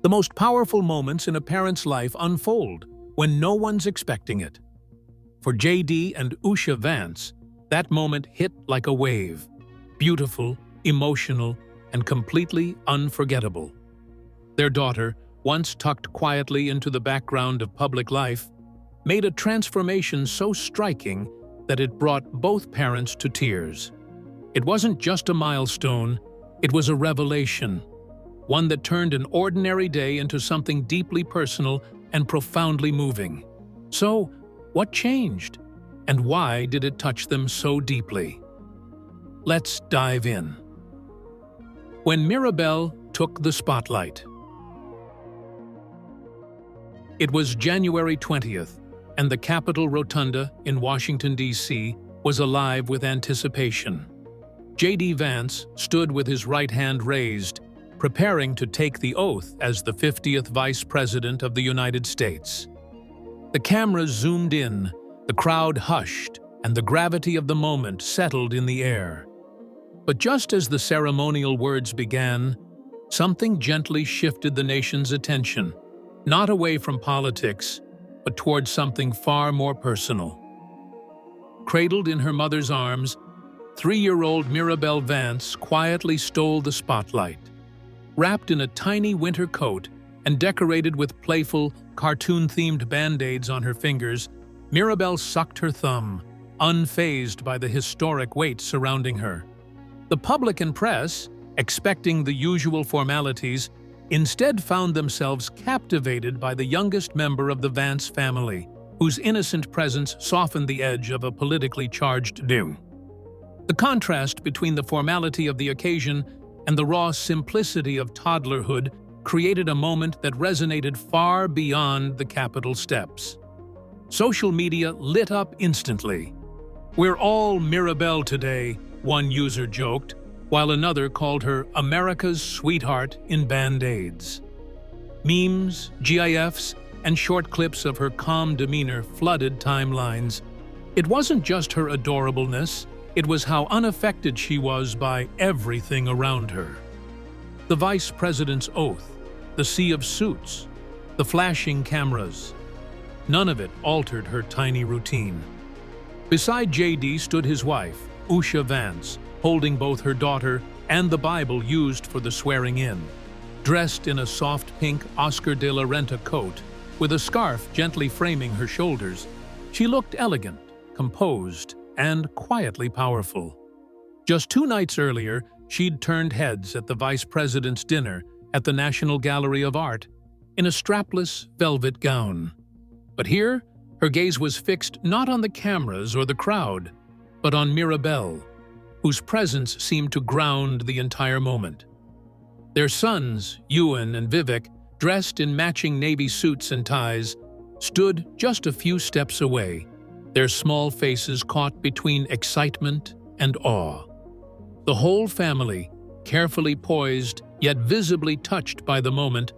The most powerful moments in a parent's life unfold when no one's expecting it. For JD and Usha Vance, that moment hit like a wave. Beautiful, emotional, and completely unforgettable. Their daughter, once tucked quietly into the background of public life, made a transformation so striking that it brought both parents to tears. It wasn't just a milestone, it was a revelation, one that turned an ordinary day into something deeply personal and profoundly moving. So, what changed? And why did it touch them so deeply? Let's dive in. When Mirabel took the spotlight. It was January 20th, and the Capitol Rotunda in Washington, D.C. was alive with anticipation. JD Vance stood with his right hand raised, preparing to take the oath as the 50th Vice President of the United States. The cameras zoomed in, the crowd hushed, and the gravity of the moment settled in the air. But just as the ceremonial words began, something gently shifted the nation's attention, not away from politics, but towards something far more personal. Cradled in her mother's arms, 3-year-old Mirabel Vance quietly stole the spotlight. Wrapped in a tiny winter coat and decorated with playful, cartoon-themed band-aids on her fingers, Mirabel sucked her thumb, unfazed by the historic weight surrounding her. The public and press, expecting the usual formalities, instead found themselves captivated by the youngest member of the Vance family, whose innocent presence softened the edge of a politically charged doom. The contrast between the formality of the occasion and the raw simplicity of toddlerhood created a moment that resonated far beyond the Capitol steps. Social media lit up instantly. "We're all Mirabel today," one user joked, while another called her America's sweetheart in band-aids. Memes, GIFs, and short clips of her calm demeanor flooded timelines. It wasn't just her adorableness, it was how unaffected she was by everything around her. The vice president's oath, the sea of suits, the flashing cameras. None of it altered her tiny routine. Beside JD stood his wife, Usha Vance, holding both her daughter and the Bible used for the swearing-in. Dressed in a soft pink Oscar de la Renta coat, with a scarf gently framing her shoulders, she looked elegant, composed, and quietly powerful. Just 2 nights earlier, she'd turned heads at the vice president's dinner at the National Gallery of Art in a strapless velvet gown. But here, her gaze was fixed not on the cameras or the crowd, but on Mirabel, whose presence seemed to ground the entire moment. Their sons, Ewan and Vivek, dressed in matching navy suits and ties, stood just a few steps away, their small faces caught between excitement and awe. The whole family, carefully poised yet visibly touched by the moment,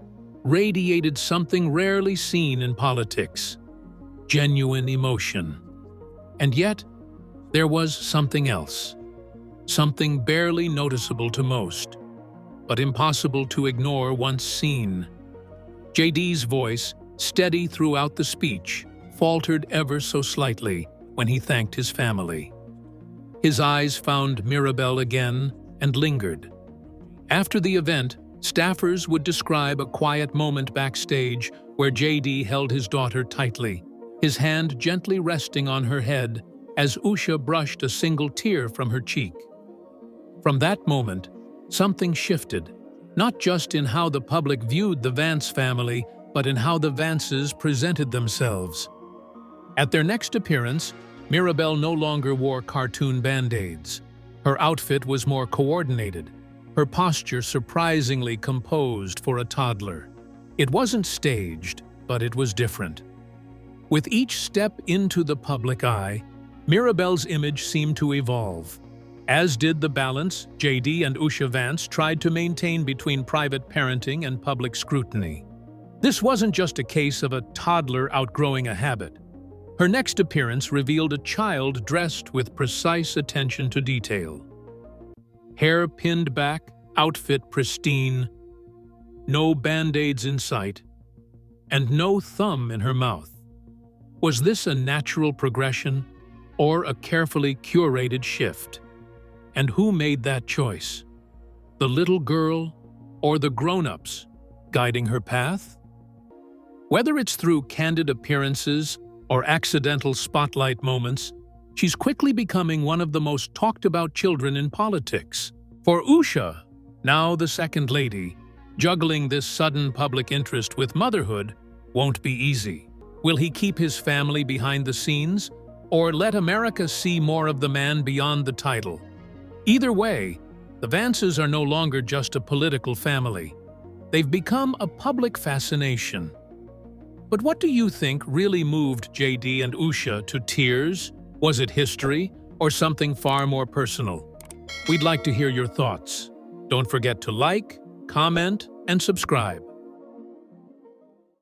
radiated something rarely seen in politics: genuine emotion. And yet, there was something else. Something barely noticeable to most, but impossible to ignore once seen. JD's voice, steady throughout the speech, faltered ever so slightly when he thanked his family. His eyes found Mirabel again and lingered. After the event, staffers would describe a quiet moment backstage where JD held his daughter tightly, his hand gently resting on her head as Usha brushed a single tear from her cheek. From that moment, something shifted, not just in how the public viewed the Vance family, but in how the Vances presented themselves. At their next appearance, Mirabel no longer wore cartoon band-aids. Her outfit was more coordinated, her posture surprisingly composed for a toddler. It wasn't staged, but it was different. With each step into the public eye, Mirabel's image seemed to evolve, as did the balance JD and Usha Vance tried to maintain between private parenting and public scrutiny. This wasn't just a case of a toddler outgrowing a habit. Her next appearance revealed a child dressed with precise attention to detail. Hair pinned back, outfit pristine. no band-aids in sight, and no thumb in her mouth. Was this a natural progression or a carefully curated shift? And who made that choice? The little girl or the grown-ups guiding her path? Whether it's through candid appearances or accidental spotlight moments, she's quickly becoming one of the most talked-about children in politics. For Usha, now the second lady, juggling this sudden public interest with motherhood won't be easy. Will he keep his family behind the scenes, or let America see more of the man beyond the title? Either way, the Vances are no longer just a political family. They've become a public fascination. But what do you think really moved JD and Usha to tears? Was it history or something far more personal? We'd like to hear your thoughts. Don't forget to like, comment, and subscribe.